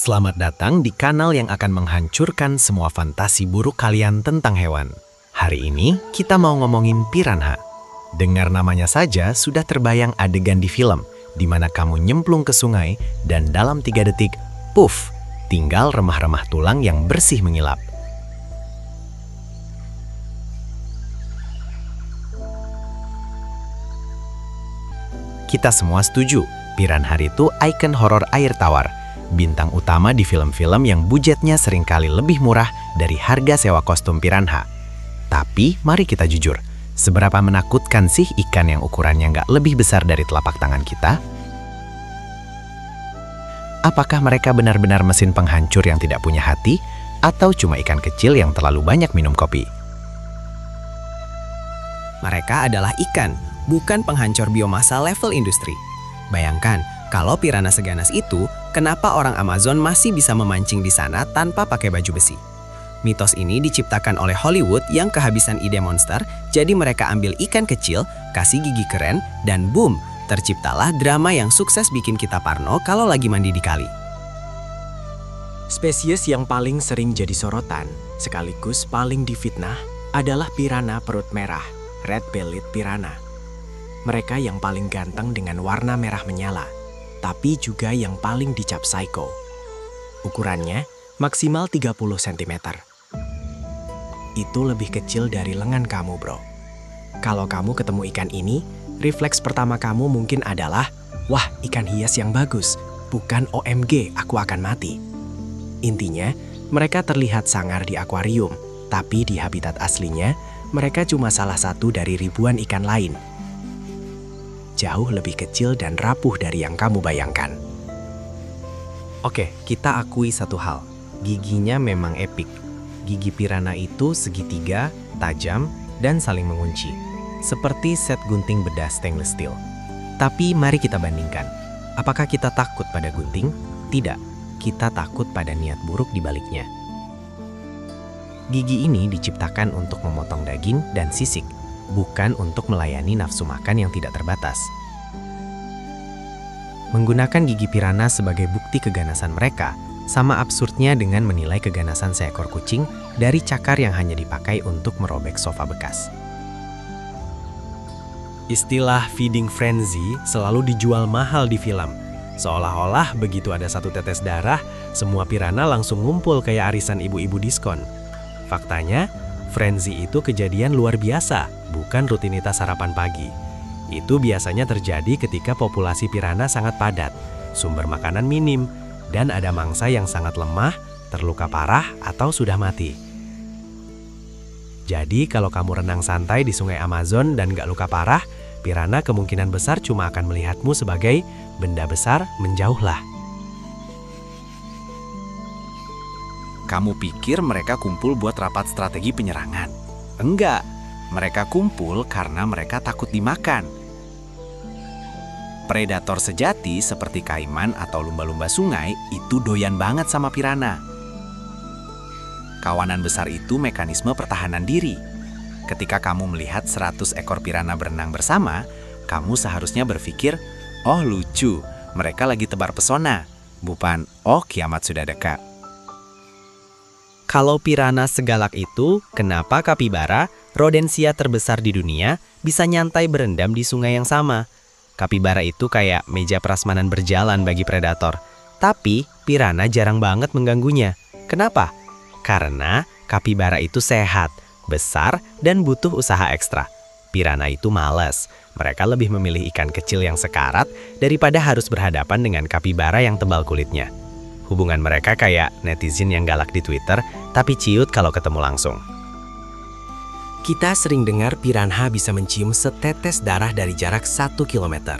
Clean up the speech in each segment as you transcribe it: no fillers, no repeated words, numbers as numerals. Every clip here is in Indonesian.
Selamat datang di kanal yang akan menghancurkan semua fantasi buruk kalian tentang hewan. Hari ini kita mau ngomongin piranha. Dengar namanya saja sudah terbayang adegan di film, di mana kamu nyemplung ke sungai dan dalam 3 detik, puff, tinggal remah-remah tulang yang bersih mengilap. Kita semua setuju, piranha itu ikon horor air tawar. Bintang utama di film-film yang budgetnya seringkali lebih murah dari harga sewa kostum piranha. Tapi mari kita jujur, seberapa menakutkan sih ikan yang ukurannya nggak lebih besar dari telapak tangan kita? Apakah mereka benar-benar mesin penghancur yang tidak punya hati? Atau cuma ikan kecil yang terlalu banyak minum kopi? Mereka adalah ikan, bukan penghancur biomasa level industri. Bayangkan, kalau piranha seganas itu, kenapa orang Amazon masih bisa memancing di sana tanpa pakai baju besi? Mitos ini diciptakan oleh Hollywood yang kehabisan ide monster, jadi mereka ambil ikan kecil, kasih gigi keren, dan boom, terciptalah drama yang sukses bikin kita parno kalau lagi mandi di kali. Spesies yang paling sering jadi sorotan, sekaligus paling difitnah, adalah piranha perut merah, red-bellied piranha. Mereka yang paling ganteng dengan warna merah menyala, tapi juga yang paling dicap psycho. Ukurannya maksimal 30 cm. Itu lebih kecil dari lengan kamu, bro. Kalau kamu ketemu ikan ini, refleks pertama kamu mungkin adalah, wah, ikan hias yang bagus, bukan OMG, aku akan mati. Intinya, mereka terlihat sangar di akuarium, tapi di habitat aslinya, mereka cuma salah satu dari ribuan ikan lain. Jauh lebih kecil dan rapuh dari yang kamu bayangkan. Oke, kita akui satu hal. Giginya memang epik. Gigi piranha itu segitiga, tajam, dan saling mengunci. Seperti set gunting bedah stainless steel. Tapi mari kita bandingkan. Apakah kita takut pada gunting? Tidak. Kita takut pada niat buruk di baliknya. Gigi ini diciptakan untuk memotong daging dan sisik, bukan untuk melayani nafsu makan yang tidak terbatas. Menggunakan gigi piranha sebagai bukti keganasan mereka, sama absurdnya dengan menilai keganasan seekor kucing dari cakar yang hanya dipakai untuk merobek sofa bekas. Istilah feeding frenzy selalu dijual mahal di film. Seolah-olah begitu ada satu tetes darah, semua piranha langsung ngumpul kayak arisan ibu-ibu diskon. Faktanya, frenzy itu kejadian luar biasa, bukan rutinitas sarapan pagi. Itu biasanya terjadi ketika populasi piranha sangat padat, sumber makanan minim, dan ada mangsa yang sangat lemah, terluka parah, atau sudah mati. Jadi kalau kamu renang santai di sungai Amazon dan gak luka parah, piranha kemungkinan besar cuma akan melihatmu sebagai benda besar, menjauhlah. Kamu pikir mereka kumpul buat rapat strategi penyerangan? Enggak, mereka kumpul karena mereka takut dimakan. Predator sejati seperti kaiman atau lumba-lumba sungai itu doyan banget sama piranha. Kawanan besar itu mekanisme pertahanan diri. Ketika kamu melihat 100 ekor piranha berenang bersama, kamu seharusnya berpikir, oh lucu, mereka lagi tebar pesona. Bukan, oh kiamat sudah dekat. Kalau piranha segalak itu, kenapa kapibara, rodensia terbesar di dunia, bisa nyantai berendam di sungai yang sama? Kapibara itu kayak meja prasmanan berjalan bagi predator. Tapi, piranha jarang banget mengganggunya. Kenapa? Karena kapibara itu sehat, besar, dan butuh usaha ekstra. Piranha itu malas. Mereka lebih memilih ikan kecil yang sekarat daripada harus berhadapan dengan kapibara yang tebal kulitnya. Hubungan mereka kayak netizen yang galak di Twitter, tapi ciut kalau ketemu langsung. Kita sering dengar piranha bisa mencium setetes darah dari jarak 1 km.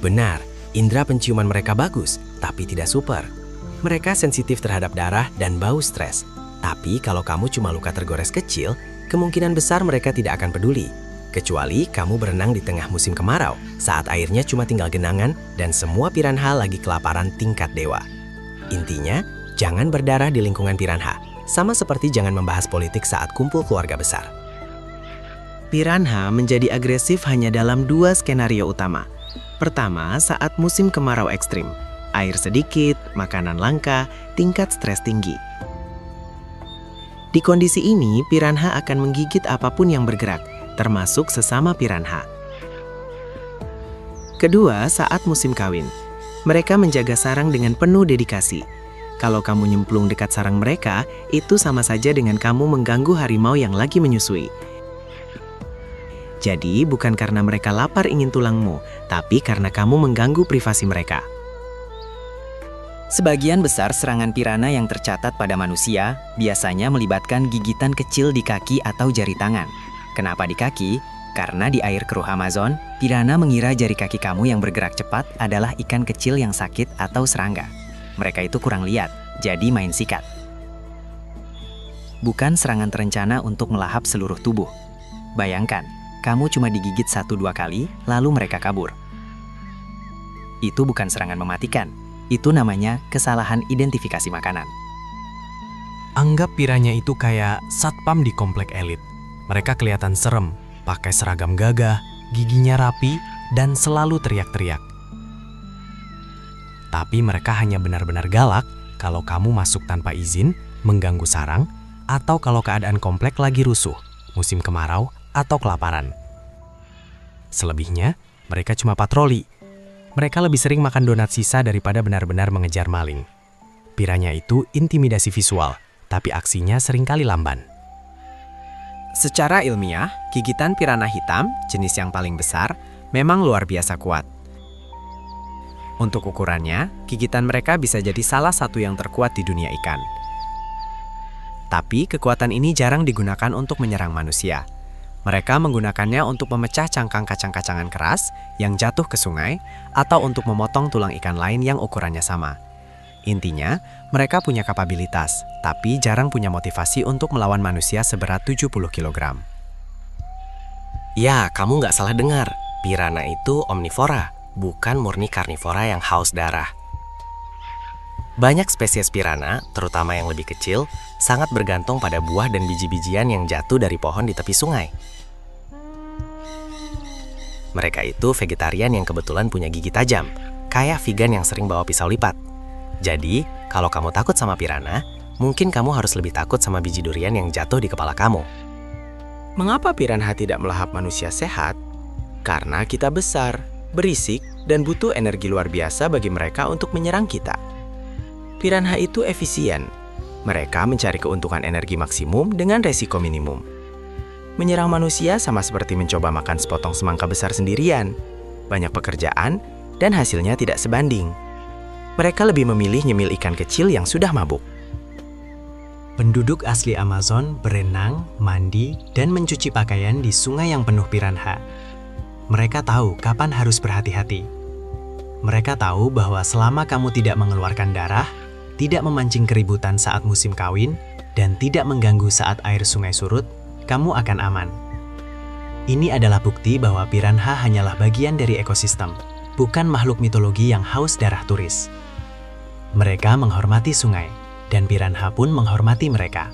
Benar, indera penciuman mereka bagus, tapi tidak super. Mereka sensitif terhadap darah dan bau stres. Tapi kalau kamu cuma luka tergores kecil, kemungkinan besar mereka tidak akan peduli. Kecuali kamu berenang di tengah musim kemarau, saat airnya cuma tinggal genangan dan semua piranha lagi kelaparan tingkat dewa. Intinya, jangan berdarah di lingkungan piranha, sama seperti jangan membahas politik saat kumpul keluarga besar. Piranha menjadi agresif hanya dalam 2 skenario utama. Pertama, saat musim kemarau ekstrim. Air sedikit, makanan langka, tingkat stres tinggi. Di kondisi ini, piranha akan menggigit apapun yang bergerak, termasuk sesama piranha. Kedua, saat musim kawin. Mereka menjaga sarang dengan penuh dedikasi. Kalau kamu nyemplung dekat sarang mereka, itu sama saja dengan kamu mengganggu harimau yang lagi menyusui. Jadi, bukan karena mereka lapar ingin tulangmu, tapi karena kamu mengganggu privasi mereka. Sebagian besar serangan piranha yang tercatat pada manusia biasanya melibatkan gigitan kecil di kaki atau jari tangan. Kenapa di kaki? Karena di air keruh Amazon, piranha mengira jari kaki kamu yang bergerak cepat adalah ikan kecil yang sakit atau serangga. Mereka itu kurang lihat, jadi main sikat. Bukan serangan terencana untuk melahap seluruh tubuh. Bayangkan, kamu cuma digigit 1-2 kali, lalu mereka kabur. Itu bukan serangan mematikan. Itu namanya kesalahan identifikasi makanan. Anggap piranha itu kayak satpam di komplek elit. Mereka kelihatan serem, pakai seragam gagah, giginya rapi, dan selalu teriak-teriak. Tapi mereka hanya benar-benar galak kalau kamu masuk tanpa izin, mengganggu sarang, atau kalau keadaan komplek lagi rusuh, musim kemarau, atau kelaparan. Selebihnya, mereka cuma patroli. Mereka lebih sering makan donat sisa daripada benar-benar mengejar maling. Piranha itu intimidasi visual, tapi aksinya seringkali lamban. Secara ilmiah, gigitan piranha hitam, jenis yang paling besar, memang luar biasa kuat. Untuk ukurannya, gigitan mereka bisa jadi salah satu yang terkuat di dunia ikan. Tapi kekuatan ini jarang digunakan untuk menyerang manusia. Mereka menggunakannya untuk memecah cangkang kacang-kacangan keras yang jatuh ke sungai atau untuk memotong tulang ikan lain yang ukurannya sama. Intinya, mereka punya kapabilitas, tapi jarang punya motivasi untuk melawan manusia seberat 70 kg. Ya, kamu nggak salah dengar. Piranha itu omnivora, bukan murni karnivora yang haus darah. Banyak spesies piranha, terutama yang lebih kecil, sangat bergantung pada buah dan biji-bijian yang jatuh dari pohon di tepi sungai. Mereka itu vegetarian yang kebetulan punya gigi tajam, kayak vegan yang sering bawa pisau lipat. Jadi, kalau kamu takut sama piranha, mungkin kamu harus lebih takut sama biji durian yang jatuh di kepala kamu. Mengapa piranha tidak melahap manusia sehat? Karena kita besar, berisik, dan butuh energi luar biasa bagi mereka untuk menyerang kita. Piranha itu efisien. Mereka mencari keuntungan energi maksimum dengan resiko minimum. Menyerang manusia sama seperti mencoba makan sepotong semangka besar sendirian. Banyak pekerjaan, dan hasilnya tidak sebanding. Mereka lebih memilih nyemil ikan kecil yang sudah mabuk. Penduduk asli Amazon berenang, mandi, dan mencuci pakaian di sungai yang penuh piranha. Mereka tahu kapan harus berhati-hati. Mereka tahu bahwa selama kamu tidak mengeluarkan darah, tidak memancing keributan saat musim kawin, dan tidak mengganggu saat air sungai surut, kamu akan aman. Ini adalah bukti bahwa piranha hanyalah bagian dari ekosistem, bukan makhluk mitologi yang haus darah turis. Mereka menghormati sungai, dan piranha pun menghormati mereka.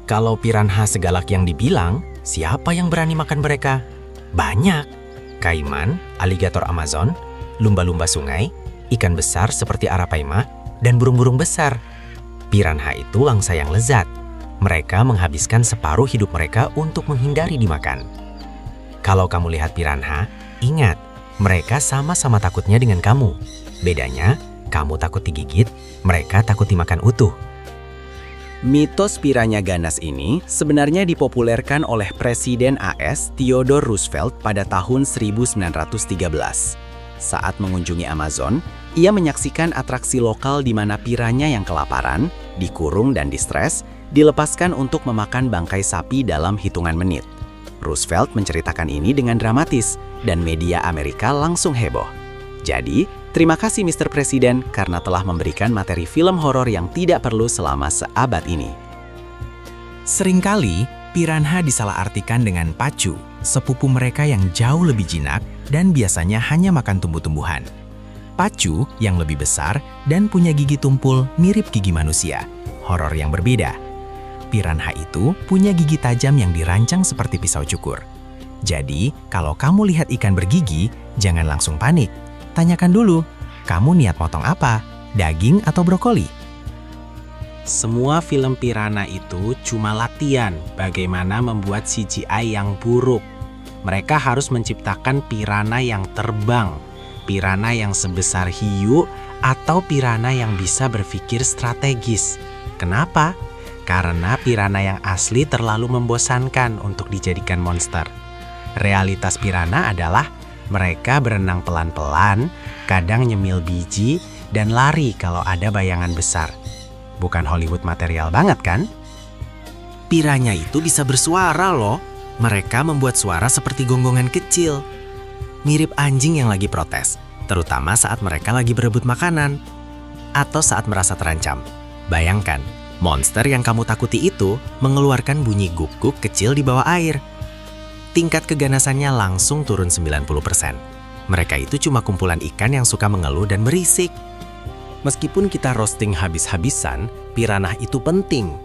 Kalau piranha segalak yang dibilang, siapa yang berani makan mereka? Banyak. Kaiman, aligator Amazon, lumba-lumba sungai, ikan besar seperti arapaima, dan burung-burung besar. Piranha itu angsa yang lezat. Mereka menghabiskan separuh hidup mereka untuk menghindari dimakan. Kalau kamu lihat piranha, ingat, mereka sama-sama takutnya dengan kamu. Bedanya, kamu takut digigit, mereka takut dimakan utuh. Mitos piranha ganas ini sebenarnya dipopulerkan oleh Presiden AS Theodore Roosevelt pada tahun 1913. Saat mengunjungi Amazon, ia menyaksikan atraksi lokal di mana piranha yang kelaparan, dikurung dan distres, dilepaskan untuk memakan bangkai sapi dalam hitungan menit. Roosevelt menceritakan ini dengan dramatis, dan media Amerika langsung heboh. Jadi, terima kasih Mr. Presiden karena telah memberikan materi film horor yang tidak perlu selama seabad ini. Seringkali, piranha disalahartikan dengan pacu, sepupu mereka yang jauh lebih jinak dan biasanya hanya makan tumbuh-tumbuhan. Pacu yang lebih besar dan punya gigi tumpul mirip gigi manusia, horor yang berbeda. Piranha itu punya gigi tajam yang dirancang seperti pisau cukur. Jadi, kalau kamu lihat ikan bergigi, jangan langsung panik. Tanyakan dulu, Kamu niat motong apa? Daging atau brokoli? Semua film Piranha itu cuma latihan bagaimana membuat CGI yang buruk. Mereka harus menciptakan piranha yang terbang, piranha yang sebesar hiu, atau piranha yang bisa berpikir strategis. Kenapa? Karena piranha yang asli terlalu membosankan untuk dijadikan monster. Realitas piranha adalah mereka berenang pelan-pelan, kadang nyemil biji, dan lari kalau ada bayangan besar. Bukan Hollywood material banget kan? Piranha itu bisa bersuara loh. Mereka membuat suara seperti gonggongan kecil. Mirip anjing yang lagi protes, terutama saat mereka lagi berebut makanan. Atau saat merasa terancam. Bayangkan, monster yang kamu takuti itu mengeluarkan bunyi guk-guk kecil di bawah air. Tingkat keganasannya langsung turun 90%. Mereka itu cuma kumpulan ikan yang suka mengeluh dan berisik. Meskipun kita roasting habis-habisan, piranha itu penting.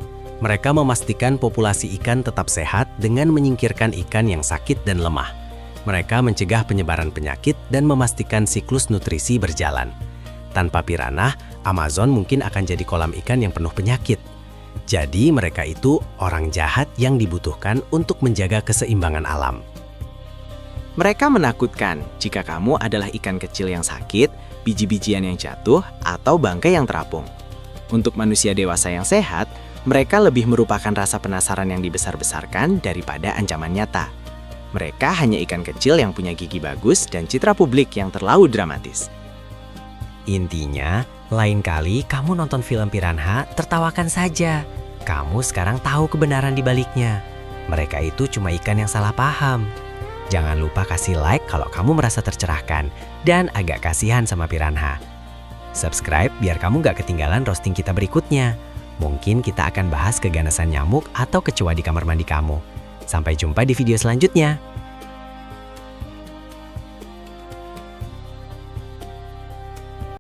Mereka memastikan populasi ikan tetap sehat dengan menyingkirkan ikan yang sakit dan lemah. Mereka mencegah penyebaran penyakit dan memastikan siklus nutrisi berjalan. Tanpa piranha, Amazon mungkin akan jadi kolam ikan yang penuh penyakit. Jadi mereka itu orang jahat yang dibutuhkan untuk menjaga keseimbangan alam. Mereka menakutkan jika kamu adalah ikan kecil yang sakit, biji-bijian yang jatuh, atau bangkai yang terapung. Untuk manusia dewasa yang sehat, mereka lebih merupakan rasa penasaran yang dibesar-besarkan daripada ancaman nyata. Mereka hanya ikan kecil yang punya gigi bagus dan citra publik yang terlalu dramatis. Intinya, lain kali kamu nonton film Piranha, tertawakan saja. Kamu sekarang tahu kebenaran di baliknya. Mereka itu cuma ikan yang salah paham. Jangan lupa kasih like kalau kamu merasa tercerahkan dan agak kasihan sama Piranha. Subscribe biar kamu gak ketinggalan roasting kita berikutnya. Mungkin kita akan bahas keganasan nyamuk atau kecoa di kamar mandi kamu. Sampai jumpa di video selanjutnya.